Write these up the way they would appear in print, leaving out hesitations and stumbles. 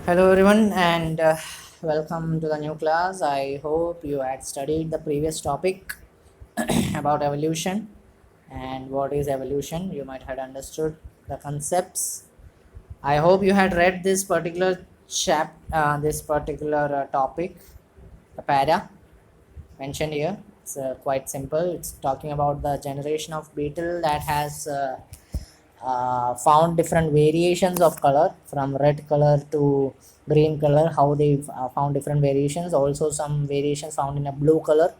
Hello everyone and welcome to the new class. I hope you had studied the previous topic about evolution and what is evolution. You might have understood the concepts. I hope you had read this particular this particular topic, the para mentioned here. It's quite simple. It's talking about the generation of beetle that has found different variations of color from red color to green color. How they found different variations. Also, some variations found in a blue color.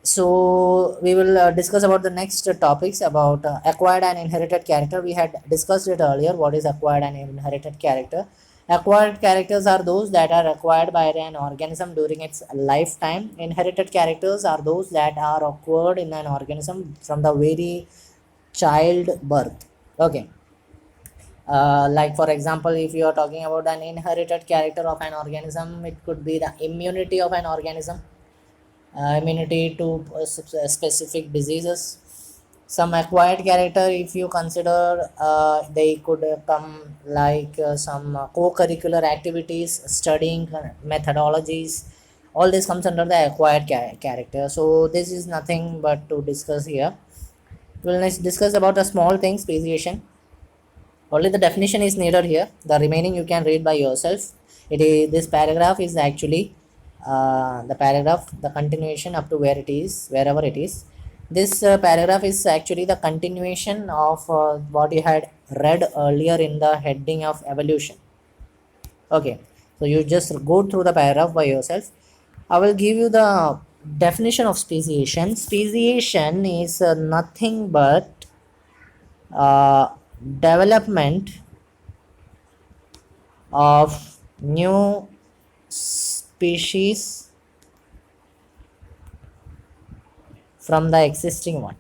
So we will discuss about the next topics about acquired and inherited character. We had discussed it earlier. What is acquired and inherited character? Acquired characters are those that are acquired by an organism during its lifetime. Inherited characters are those that are acquired in an organism from the very child birth. Okay. Like for example, if you are talking about an inherited character of an organism, it could be the immunity of an organism, immunity to specific diseases. Some acquired character, if you consider, they could come like some co-curricular activities, studying methodologies. All this comes under the acquired character. So this is nothing but to discuss here. We'll next discuss about a small thing, speciation. Only the definition is needed here. The remaining you can read by yourself. It is this paragraph is actually the paragraph, the continuation up to where it is, wherever it is. This paragraph is actually the continuation of what you had read earlier in the heading of evolution. Okay, so you just go through the paragraph by yourself. I will give you the definition of speciation. Speciation is nothing but uh, development of new species from the existing one.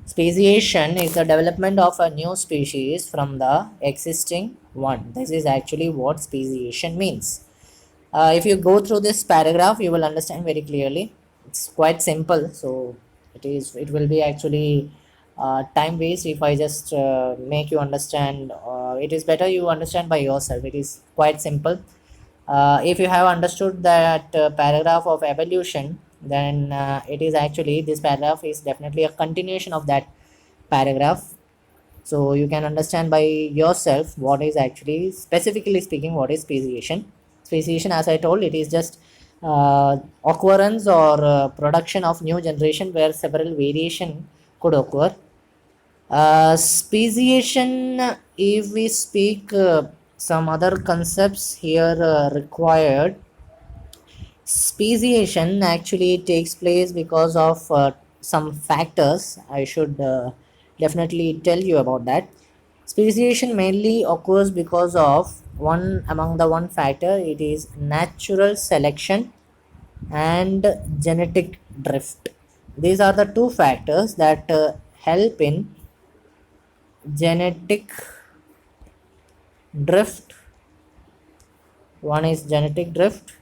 Speciation is the development of a new species from the existing one. This is actually what speciation means. If you go through this paragraph, you will understand very clearly. It's quite simple, so it will be actually time waste if I just make you understand. It is better you understand by yourself. It is quite simple. If you have understood that paragraph of evolution, then it is actually, this paragraph is definitely a continuation of that paragraph. So you can understand by yourself what is actually, specifically speaking, what is speciation. Speciation, as I told, it is just occurrence or production of new generation where several variation could occur. Speciation, if we speak some other concepts here required. Speciation actually takes place because of some factors. I should definitely tell you about that. Speciation mainly occurs because of one factor. It is natural selection and genetic drift. These are the two factors that help in genetic drift. One is genetic drift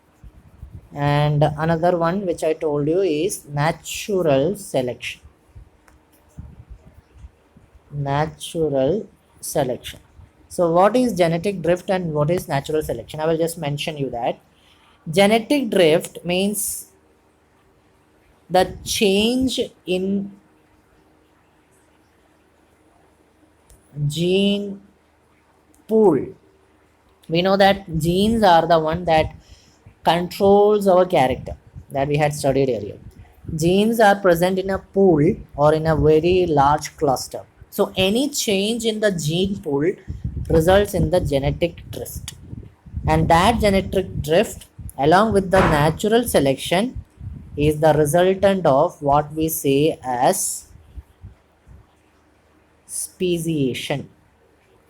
and another one which I told you is natural selection. Natural selection. So what is genetic drift and what is natural selection? I will just mention you that. Genetic drift means the change in gene pool. We know that genes are the one that controls our character, that we had studied earlier. Genes are present in a pool or in a very large cluster. So any change in the gene pool results in the genetic drift. And that genetic drift, along with the natural selection, is the resultant of what we say as speciation.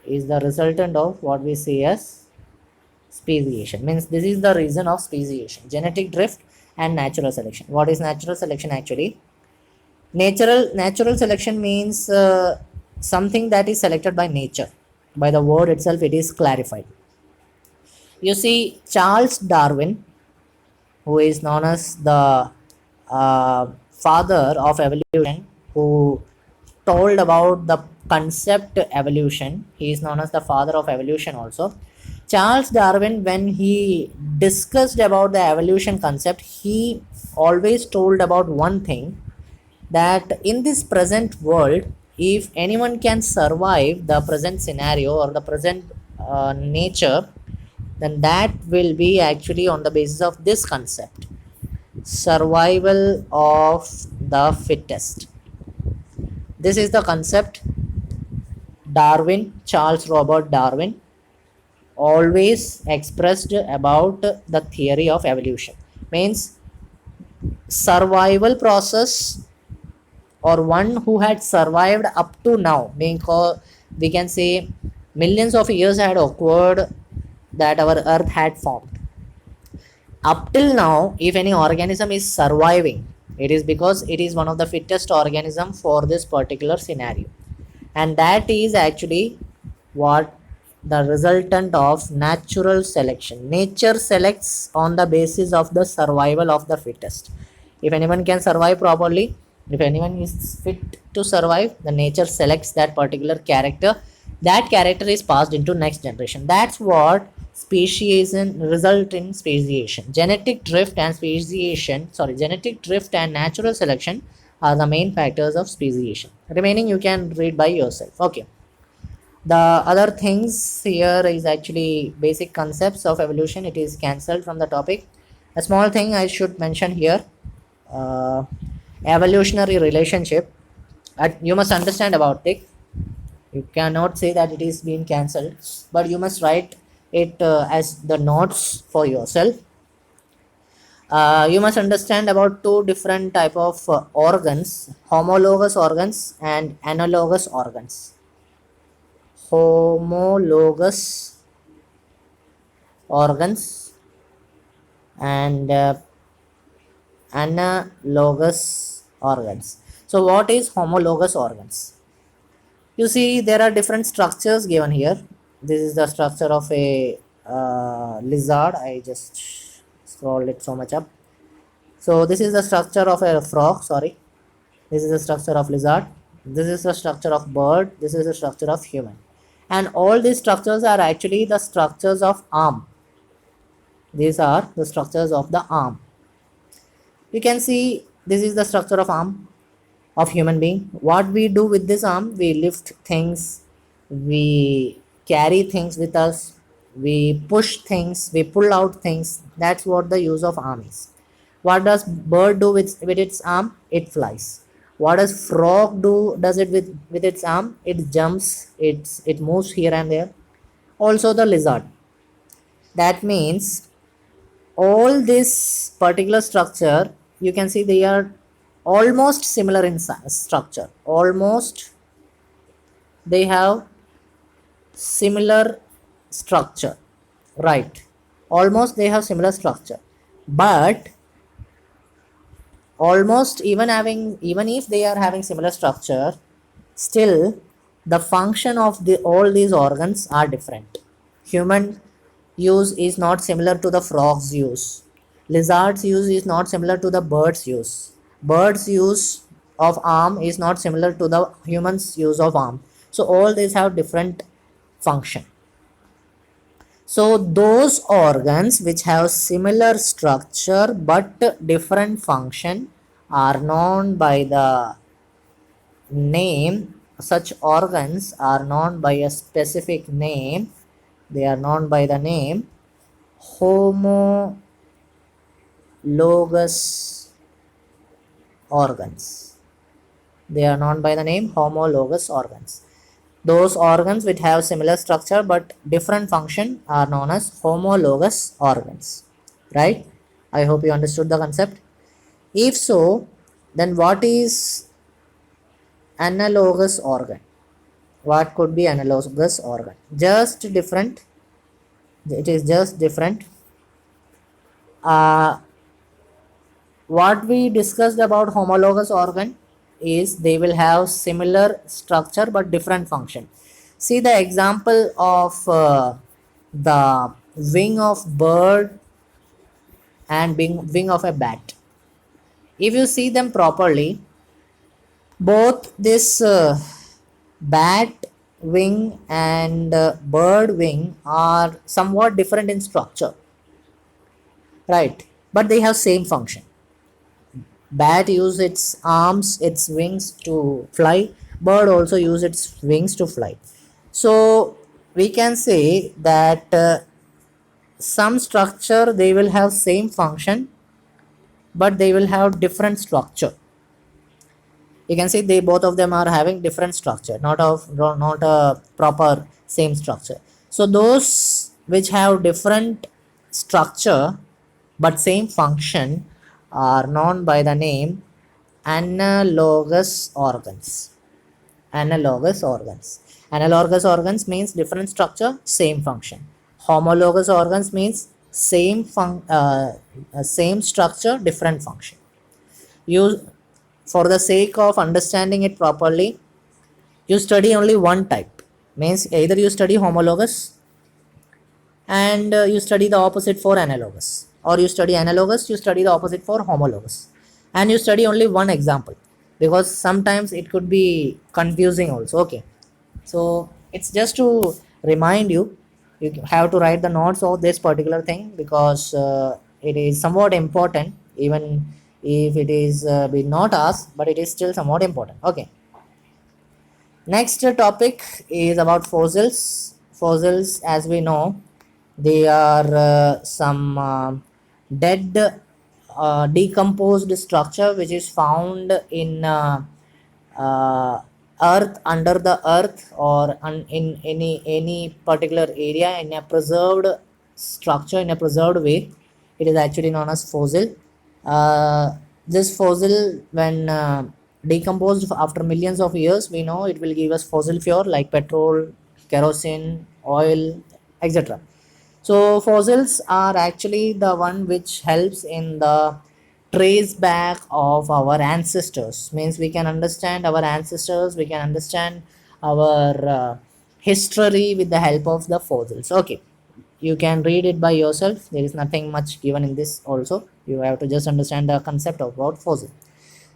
Is the resultant of what we say as speciation. Means this is the reason of speciation: genetic drift and natural selection. What is natural selection actually? Natural selection means something that is selected by nature. By the word itself, it is clarified. You see, Charles Darwin, who is known as the father of evolution, who told about the concept evolution. He is known as the father of evolution also. Charles Darwin, when he discussed about the evolution concept, he always told about one thing, that in this present world, if anyone can survive the present scenario or the present nature, then that will be actually on the basis of this concept, survival of the fittest. This is the concept Darwin, Charles Robert Darwin, always expressed about the theory of evolution. Means survival process, or one who had survived up to now, because we can say millions of years had occurred that our earth had formed. Up till now, if any organism is surviving, it is because it is one of the fittest organism for this particular scenario, and that is actually what the resultant of natural selection. Nature selects on the basis of the survival of the fittest. If anyone can survive properly, if anyone is fit to survive, the nature selects that particular character. That character is passed into next generation. That's what speciation result in speciation. Genetic drift and natural selection are the main factors of speciation. Remaining you can read by yourself. Okay. The other things here is actually basic concepts of evolution. It is cancelled from the topic. A small thing I should mention here, uh, evolutionary relationship. You must understand about it. You cannot say that it is being cancelled, but you must write it as the notes for yourself. You must understand about two different type of organs: homologous organs and analogous organs. Homologous organs and analogous organs. So what is homologous organs? You see, there are different structures given here. This is the structure of a lizard. I just scrolled it so much up. So this is the structure of a frog. Sorry, this is the structure of lizard. This is the structure of bird. This is the structure of human. And all these structures are actually the structures of arm. These are the structures of the arm. You can see this is the structure of arm of human being. What we do with this arm, we lift things, we carry things with us, we push things, we pull out things. That's what the use of arm is. What does bird do with its arm? It flies. What does frog does it with its arm? It jumps, it moves here and there. Also the lizard. That means all this particular structure, you can see they are almost similar in structure. Almost they have similar structure, right? Almost they have similar structure, but almost even if they are having similar structure, still the function of all these organs are different. Human use is not similar to the frog's use. Lizard's use is not similar to the bird's use. Bird's use of arm is not similar to the human's use of arm. So all these have different function. So those organs which have similar structure but different function are known by the name. Such organs are known by a specific name. They are known by the name homologous organs. They are known by the name homologous organs. Those organs which have similar structure but different function are known as homologous organs. Right? I hope you understood the concept. If so, then what is analogous organ? What could be analogous organ? Just different. It is just different. What we discussed about homologous organ is they will have similar structure but different function. See the example of the wing of bird and wing of a bat. If you see them properly, both this bat wing and bird wing are somewhat different in structure, right? But they have same function. Bat use its arms, its wings to fly. Bird also use its wings to fly. So we can say that some structure they will have same function, but they will have different structure. You can see they both of them are having different structure, not a proper same structure. So those which have different structure but same function are known by the name analogous organs. Analogous organs means different structure, same function. Homologous organs means same structure, different function. You, for the sake of understanding it properly, you study only one type. Means either you study homologous and you study the opposite for analogous, or you study analogous, you study the opposite for homologous, and you study only one example, because sometimes it could be confusing also. Okay, so it's just to remind you, you have to write the notes of this particular thing, because it is somewhat important, even if it is been not asked, but it is still somewhat important. Okay, next topic is about fossils. Fossils, as we know, they are some dead, decomposed structure which is found in uh, earth, under the earth, or in any particular area, in a preserved structure, in a preserved way. It is actually known as fossil. This fossil, when decomposed after millions of years, we know it will give us fossil fuel like petrol, kerosene, oil, etc. So fossils are actually the one which helps in the trace back of our ancestors. Means we can understand our ancestors, we can understand our history with the help of the fossils. Okay, you can read it by yourself, there is nothing much given in this also, you have to just understand the concept about fossil.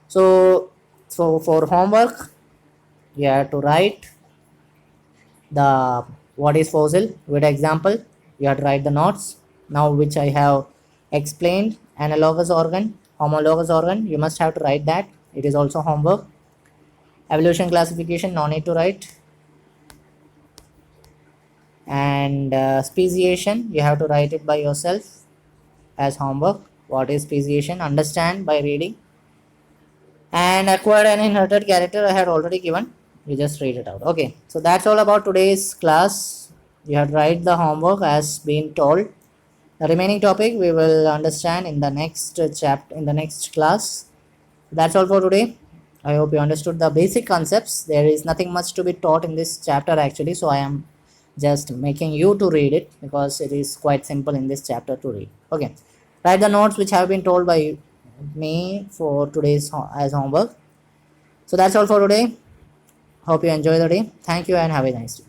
So for homework, you have to write the what is fossil with example. You have to write the notes now which I have explained. Analogous organ, homologous organ, you must have to write that, it is also homework. Evolution classification, no need to write. And speciation, you have to write it by yourself as homework. What is speciation, understand by reading. And acquired and inherited character I had already given, you just read it out. Okay, so that's all about today's class. You have to write the homework as been told. The remaining topic we will understand in the next chapter, in the next class. That's all for today. I hope you understood the basic concepts. There is nothing much to be taught in this chapter actually, so I am just making you to read it because it is quite simple in this chapter to read. Okay, write the notes which have been told by me for today's as homework. So that's all for today. Hope you enjoy the day. Thank you and have a nice day.